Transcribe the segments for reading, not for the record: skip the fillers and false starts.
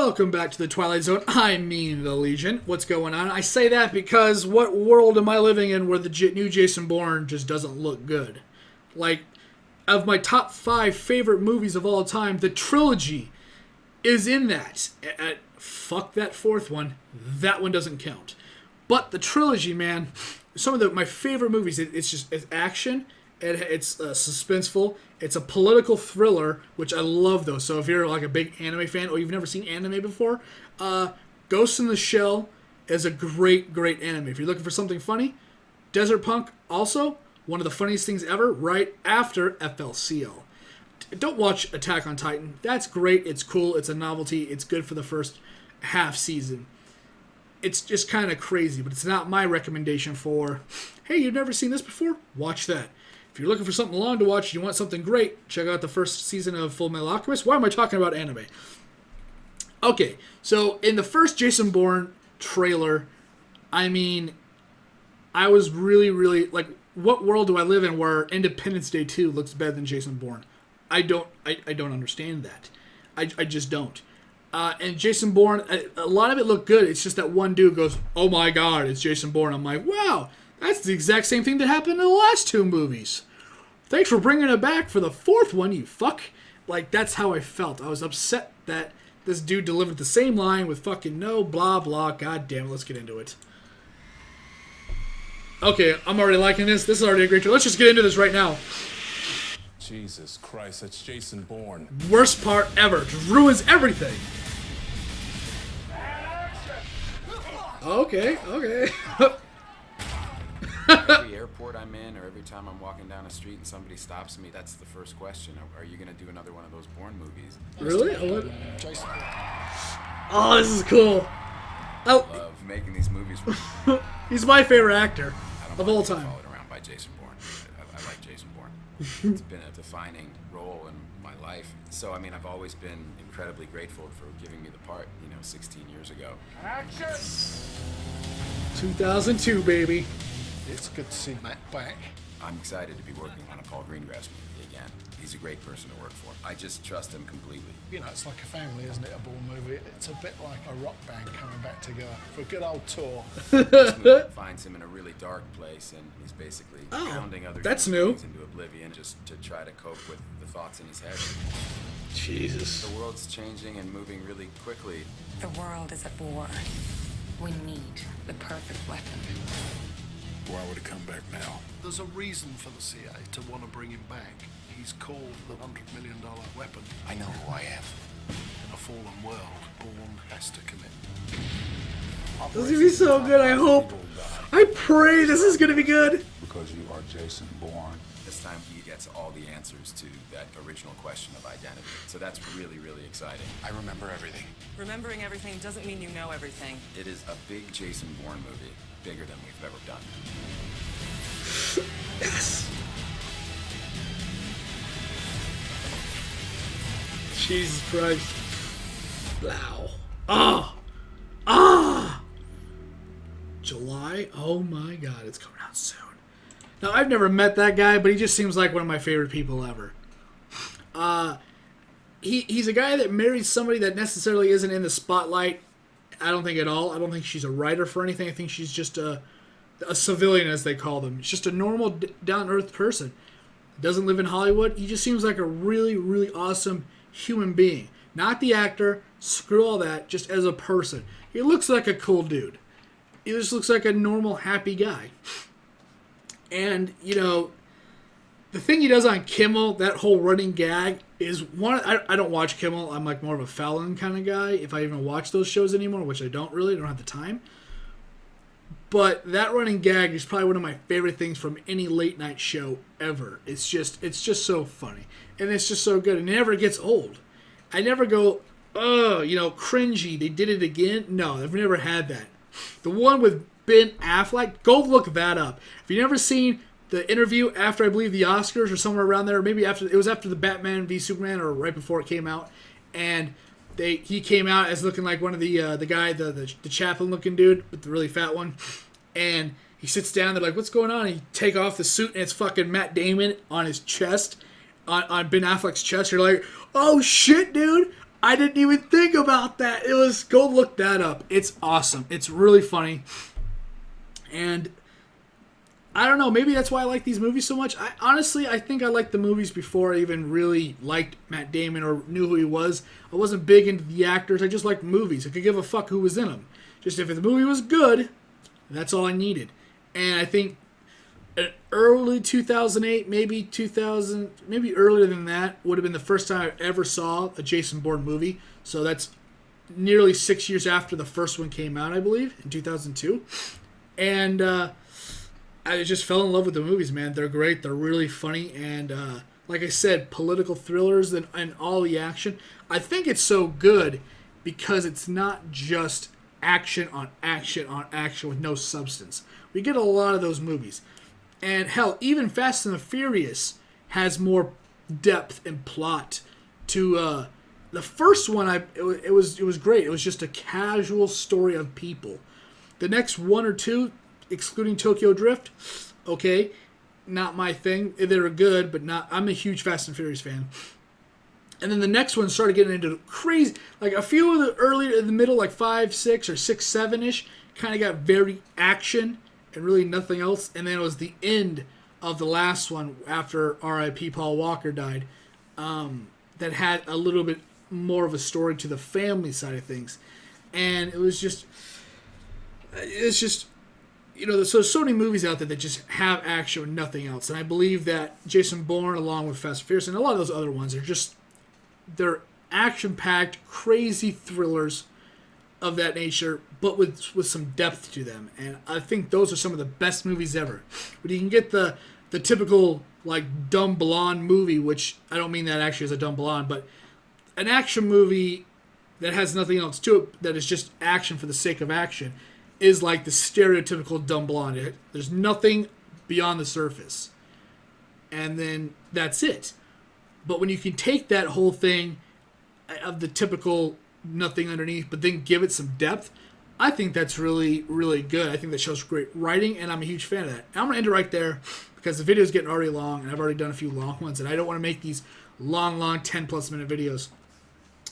Welcome back to the Twilight Zone. I mean the Legion. What's going on? I say that because what world am I living in where the new Jason Bourne just doesn't look good? Like, of my top 5 favorite movies of all time, the trilogy is in that. Fuck that 4th one. That one doesn't count. But the trilogy, man, some of my favorite movies, it's action, it's suspenseful, it's a political thriller, which I love those. So if you're like a big anime fan or you've never seen anime before, Ghost in the Shell is a great anime. If you're looking for something funny, Desert Punk, also one of the funniest things ever, right after FLCL. Don't watch Attack on Titan. That's great. It's cool. It's a novelty. It's good for the first half season. It's just kind of crazy, but it's not my recommendation for, hey, you've never seen this before? Watch that. If you're looking for something long to watch, you want something great, check out the first season of Full Metal Alchemist. Why am I talking about anime? Okay, so in the first Jason Bourne trailer, I mean, I was really, like, what world do I live in where Independence Day 2 looks better than Jason Bourne? I don't understand that. I just don't. And Jason Bourne, a lot of it looked good. It's just that one dude goes, oh my god, it's Jason Bourne. I'm like, wow, that's the exact same thing that happened in the last 2 movies. Thanks for bringing it back for the 4th one, you fuck. Like, that's how I felt. I was upset that this dude delivered the same line with fucking no blah blah. God damn it, let's get into it. Okay, I'm already liking this. This is already a great trailer. Let's just get into this right now. Jesus Christ, that's Jason Bourne. Worst part ever. Just ruins everything. Okay. Every airport I'm in, or every time I'm walking down a street and somebody stops me, that's the first question. Are you going to do another one of those Bourne movies? Really? Oh, this is cool. I love making these movies. He's my favorite actor of all time. Followed around by Jason Bourne. I like Jason Bourne. It's been a defining role in my life. So, I mean, I've always been incredibly grateful for giving me the part, 16 years ago. Action! 2002, baby. It's good to see Matt back. I'm excited to be working on a Paul Greengrass movie again. He's a great person to work for. I just trust him completely. It's like a family, isn't it, a Bourne movie? It's a bit like a rock band coming back together for a good old tour. This movie finds him in a really dark place, and he's basically pounding other that's human new. beings into oblivion just to try to cope with the thoughts in his head. Jesus. The world's changing and moving really quickly. The world is at war. We need the perfect weapon. Why would he come back now? There's a reason for the CIA to want to bring him back. He's called the $100 million weapon. I know who I am. In a fallen world, Bourne has to commit. This is gonna be so good, I hope. I pray this is gonna be good. Because you are Jason Bourne. This time he gets all the answers to that original question of identity. So that's really, really exciting. I remember everything. Remembering everything doesn't mean you know everything. It is a big Jason Bourne movie, bigger than we've ever done. Yes. Jesus Christ. Wow. July? Oh my god, it's coming out soon. Now, I've never met that guy, but he just seems like one of my favorite people ever. He's a guy that marries somebody that necessarily isn't in the spotlight. I don't think at all. I don't think she's a writer for anything. I think she's just a civilian, as they call them. She's just a normal, down-to-earth person. Doesn't live in Hollywood. He just seems like a really, really awesome human being. Not the actor. Screw all that. Just as a person. He looks like a cool dude. He just looks like a normal, happy guy. And, the thing he does on Kimmel, that whole running gag, is one. I don't watch Kimmel. I'm like more of a Fallon kind of guy, if I even watch those shows anymore, which I don't really. I don't have the time. But that running gag is probably one of my favorite things from any late night show ever. It's just so funny. And it's just so good. And it never gets old. I never go, cringy, they did it again. No, I've never had that. The one with Ben Affleck, go look that up. If you've never seen the interview after, I believe, the Oscars or somewhere around there, or maybe after, it was after the Batman v Superman or right before it came out, and he came out as looking like one of the guy, the Chaplin looking dude with the really fat one, and he sits down, they're like, what's going on? And he take off the suit, and it's fucking Matt Damon on his chest, on Ben Affleck's chest. You're like, oh shit, dude, I didn't even think about that. Go look that up. It's awesome. It's really funny. And I don't know, maybe that's why I like these movies so much. I think I liked the movies before I even really liked Matt Damon or knew who he was. I wasn't big into the actors. I just liked movies. I could give a fuck who was in them. Just if the movie was good, that's all I needed. And I think early 2008, maybe 2000, maybe earlier than that, would have been the first time I ever saw a Jason Bourne movie. So that's nearly 6 years after the first one came out, I believe, in 2002. And I just fell in love with the movies, man. They're great. They're really funny. And like I said, political thrillers and all the action. I think it's so good because it's not just action on action on action with no substance. We get a lot of those movies. And hell, even Fast and the Furious has more depth and plot to the first one. It was great. It was just a casual story of people. The next one or two, excluding Tokyo Drift, okay, not my thing. They're good, but not. I'm a huge Fast and Furious fan. And then the next one started getting into crazy, like a few of the earlier in the middle, like 5, 6, or 6, 7-ish, kind of got very action and really nothing else. And then it was the end of the last one after R.I.P. Paul Walker died, that had a little bit more of a story to the family side of things. And it's just, there's so many movies out there that just have action and nothing else. And I believe that Jason Bourne, along with Fast and Furious, and a lot of those other ones, they're action-packed, crazy thrillers of that nature, but with some depth to them. And I think those are some of the best movies ever. But you can get the typical, like, dumb blonde movie, which I don't mean that actually as a dumb blonde, but an action movie that has nothing else to it, that is just action for the sake of action, is like the stereotypical dumb blonde. There's nothing beyond the surface. And then that's it. But when you can take that whole thing of the typical nothing underneath, but then give it some depth, I think that's really, really good. I think that shows great writing, and I'm a huge fan of that. And I'm going to end it right there because the video's getting already long, and I've already done a few long ones, and I don't want to make these long, 10-plus minute videos.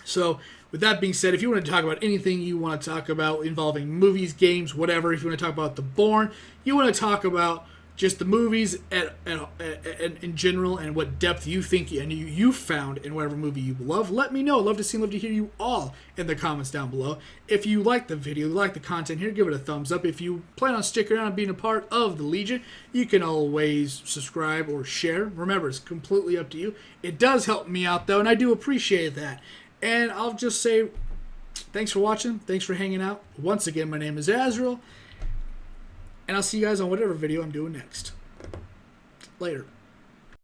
So, with that being said, if you want to talk about anything you want to talk about involving movies, games, whatever, if you want to talk about The Bourne, you want to talk about just the movies in general and what depth you think and you found in whatever movie you love, let me know. I'd love to see and love to hear you all in the comments down below. If you like the video, you like the content here, give it a thumbs up. If you plan on sticking around and being a part of the Legion, you can always subscribe or share. Remember, it's completely up to you. It does help me out, though, and I do appreciate that. And I'll just say thanks for watching. Thanks for hanging out. Once again, my name is Azrael. And I'll see you guys on whatever video I'm doing next. Later.